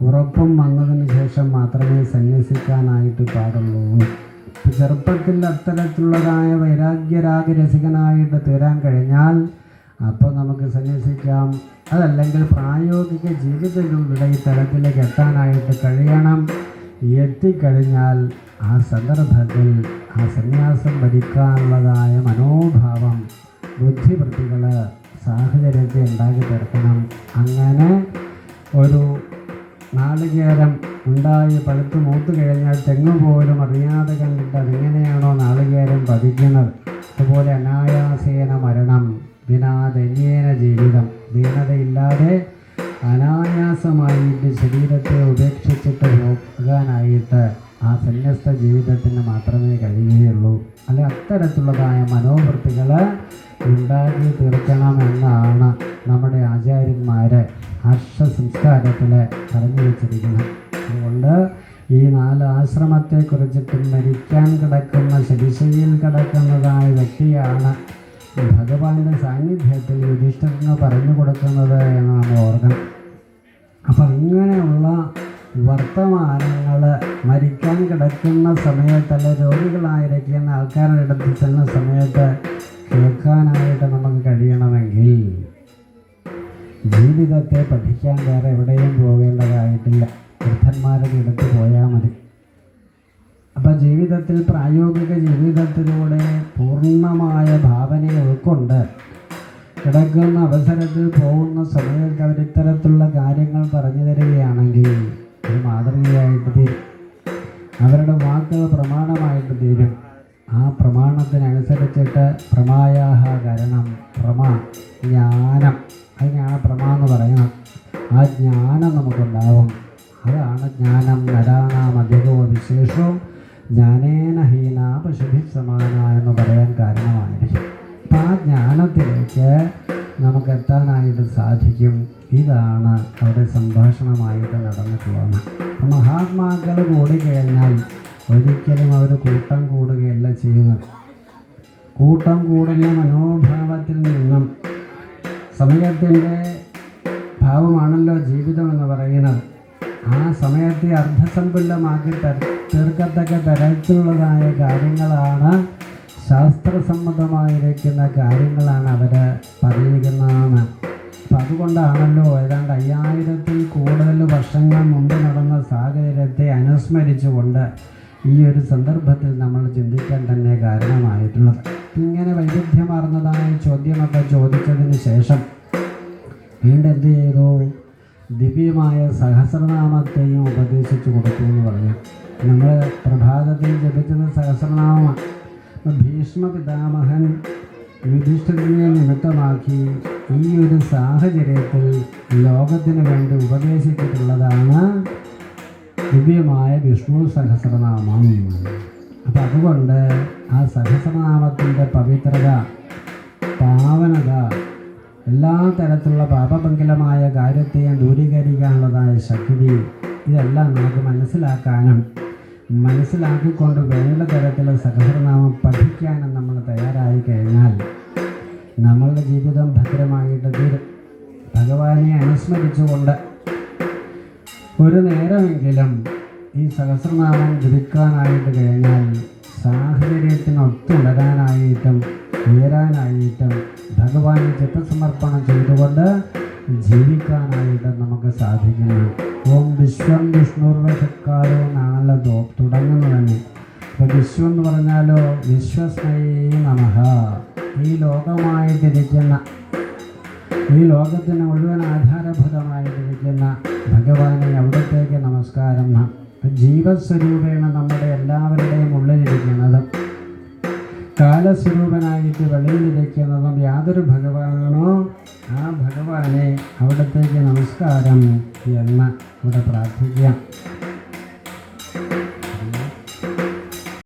Speaker 1: ഉറപ്പും വന്നതിന് ശേഷം മാത്രമേ സന്യസിക്കാനായിട്ട് പാടുള്ളൂ. ചെറുപ്പത്തിൽ അത്തരത്തിലുള്ളതായ വൈരാഗ്യരാഗരസികനായിട്ട് തീരാൻ കഴിഞ്ഞാൽ അപ്പോൾ നമുക്ക് സന്യസിക്കാം. അതല്ലെങ്കിൽ പ്രായോഗിക ജീവിതത്തിലൂടെ ഈ തലത്തിലേക്ക് എത്താനായിട്ട് കഴിയണം. എത്തിക്കഴിഞ്ഞാൽ ആ സന്ദർഭത്തിൽ ആ സന്യാസം ഭരിക്കാനുള്ളതായ മനോഭാവം, ബുദ്ധിവൃത്തികൾ, സാഹചര്യത്തെ ഉണ്ടാക്കി തീർക്കണം. അങ്ങനെ ഒരു നാളികേരം ഉണ്ടായി പഴുത്ത് മൂത്ത് കഴിഞ്ഞാൽ തെങ്ങ് പോലും അറിയാതെ കണ്ടിട്ട് അതെങ്ങനെയാണോ നാളികേരം പതിക്കുന്നത്, അതുപോലെ അനായാസേന മരണം വിനാദന്യേന ജീവിതം. ദീനതയില്ലാതെ അനായാസമായിട്ട് ശരീരത്തെ ഉപേക്ഷിച്ചിട്ട് പോകാനായിട്ട് ആ സന്യസ്ത ജീവിതത്തിന് മാത്രമേ കഴിയുകയുള്ളൂ. അല്ലെ അത്തരത്തിലുള്ളതായ മനോവൃത്തികൾ ഉണ്ടാക്കി തീർക്കണമെന്നാണ് നമ്മുടെ ആചാര്യന്മാർ ഹർഷ സംസ്കാരത്തിൽ പറഞ്ഞു വച്ചിരിക്കുന്നത്. അതുകൊണ്ട് ഈ 4 ആശ്രമത്തെക്കുറിച്ചിട്ട് മരിക്കാൻ കിടക്കുന്ന ശരിശയിൽ കിടക്കുന്നതായ വ്യക്തിയാണ് ഭഗവാന്റെ സാന്നിധ്യത്തിൽ യുധിഷ്ഠിരന് പറഞ്ഞു കൊടുക്കുന്നത് എന്ന് നമ്മൾ ഓർക്കണം. അപ്പം അങ്ങനെയുള്ള വർത്തമാനങ്ങൾ മരിക്കാൻ കിടക്കുന്ന സമയത്തല്ല രോഗികളായിരിക്കുന്ന ആൾക്കാരുടെ അടുത്ത് ചെന്ന സമയത്ത് കേൾക്കാനായിട്ട് നമുക്ക് കഴിയണമെങ്കിൽ ജീവിതത്തെ പഠിക്കാൻ വേറെ എവിടെയും പോകേണ്ടതായിട്ടില്ല. വൃദ്ധന്മാരുടെ അടുത്ത് പോയാൽ മതി. അപ്പം ജീവിതത്തിൽ പ്രായോഗിക ജീവിതത്തിലൂടെ പൂർണ്ണമായ ഭാവനയെ ഉൾക്കൊണ്ട് കിടക്കുന്ന അവസരത്തിൽ പോകുന്ന സമയത്ത് അവരിത്തരത്തിലുള്ള കാര്യങ്ങൾ പറഞ്ഞു തരികയാണെങ്കിൽ ഒരു മാതൃകയായിട്ട് തീരും. അവരുടെ വാക്കുകൾ പ്രമാണമായിട്ട് തീരും. ആ പ്രമാണത്തിനനുസരിച്ചിട്ട് പ്രമായാഹ കരണം, ജ്ഞാനം, അതിനാണ് പ്രമ എന്ന് പറയുന്നത്. ആ ജ്ഞാനം നമുക്കുണ്ടാവും. അതാണ് ജ്ഞാനം. നരാണാം അധികവും വിശേഷവും ജ്ഞാനേന ഹീന പശുഭി സമാന എന്ന് പറയാൻ കാരണമായിരിക്കും. അപ്പം ആ ജ്ഞാനത്തിലേക്ക് നമുക്ക് എത്താനായിട്ട് സാധിക്കും. ഇതാണ് അവിടെ സംഭാഷണമായിട്ട് നടന്നിട്ടുള്ളത്. അപ്പം മഹാത്മാക്കൾ കൂടിക്കഴിഞ്ഞാൽ ഒരിക്കലും അവർ കൂട്ടം കൂടുകയല്ല ചെയ്യുന്നത്. കൂട്ടം കൂടുന്ന മനോഭാവത്തിൽ നിന്നും സമയത്തിൻ്റെ ഭാവമാണല്ലോ ജീവിതം എന്ന് പറയുന്നത്. ആ സമയത്തെ അർത്ഥസമ്പുല്ലമാക്കി തീർക്കത്തക്ക തരത്തിലുള്ളതായ കാര്യങ്ങളാണ്, ശാസ്ത്രസമ്മതമായിരിക്കുന്ന കാര്യങ്ങളാണ് അവർ പറയുന്നതെന്ന്. അപ്പം അതുകൊണ്ടാണല്ലോ ഏതാണ്ട് 5000-ൽ കൂടുതൽ വർഷങ്ങൾ മുമ്പ് നടന്ന സാഹചര്യത്തെ അനുസ്മരിച്ചുകൊണ്ട് ഈ ഒരു സന്ദർഭത്തിൽ നമ്മൾ ചിന്തിക്കാൻ തന്നെ കാരണമായിട്ടുള്ളത്. ഇങ്ങനെ വൈവിധ്യമാർന്നതായ ചോദ്യമൊക്കെ ചോദിച്ചതിന് ശേഷം വീണ്ടും എന്ത് ചെയ്തു? ദിവ്യമായ സഹസ്രനാമത്തെയും ഉപദേശിച്ചു കൊടുത്തു എന്ന് പറഞ്ഞു. നമ്മൾ പ്രഭാതത്തിൽ ജപിച്ചത് സഹസ്രനാമമാണ്. ഭീഷ്മ പിതാമഹൻ യുധിഷ്ഠിരനെ നിമിത്തമാക്കി ഈ ഒരു സാഹചര്യത്തിൽ ലോകത്തിന് വേണ്ടി ഉപദേശിച്ചിട്ടുള്ളതാണ് ദിവ്യമായ വിഷ്ണു സഹസ്രനാമം. അപ്പം അതുകൊണ്ട് ആ സഹസ്രനാമത്തിൻ്റെ പവിത്രത, പാവനത, എല്ലാ തരത്തിലുള്ള പാപഭംഗിലമായ കാര്യത്തെയും ദൂരീകരിക്കാനുള്ളതായ ശക്തി, ഇതെല്ലാം നമുക്ക് മനസ്സിലാക്കാനും മനസ്സിലാക്കിക്കൊണ്ട് വേണ്ട തരത്തിലുള്ള സഹസ്രനാമം പഠിക്കാനും നമ്മൾ തയ്യാറായി കഴിഞ്ഞാൽ നമ്മളുടെ ജീവിതം ഭദ്രമായിട്ട് തീരും. ഭഗവാനെ അനുസ്മരിച്ചുകൊണ്ട് ഒരു നേരമെങ്കിലും ഈ സഹസ്രനാമം ജപിക്കാനായിട്ട് കഴിഞ്ഞാൽ സാഹചര്യത്തിനൊത്തുണരാനായിട്ടും ഉയരാനായിട്ടും ഭഗവാന് ചിത്തസമർപ്പണം ചെയ്തുകൊണ്ട് ജീവിക്കാനായിട്ട് നമുക്ക് സാധിക്കണം. ഓം വിശ്വം വിഷ്ണുർവശക്കാരോ എന്നാണല്ലോ തുടങ്ങുന്നത് തന്നെ. അപ്പോൾ വിശ്വം എന്ന് പറഞ്ഞാലോ വിശ്വസ്മയേ നമഃ. ഈ ലോകമായിട്ടിരിക്കുന്ന, ഈ ലോകത്തിന് മുഴുവൻ ആധാരഭൂതമായിട്ടിരിക്കുന്ന ഭഗവാനെ, അവിടത്തേക്ക് നമസ്കാരം. ജീവസ്വരൂപേണ നമ്മുടെ എല്ലാവരുടെയും ഉള്ളിലിരിക്കുന്നതും കാലസ്വരൂപനായിട്ട് വെളിയിലിരിക്കുന്നതും യാതൊരു ഭഗവാനാണോ ആ ഭഗവാനെ അവിടത്തേക്ക് നമസ്കാരം എന്ന് ഇവിടെ പ്രാർത്ഥിക്കാം.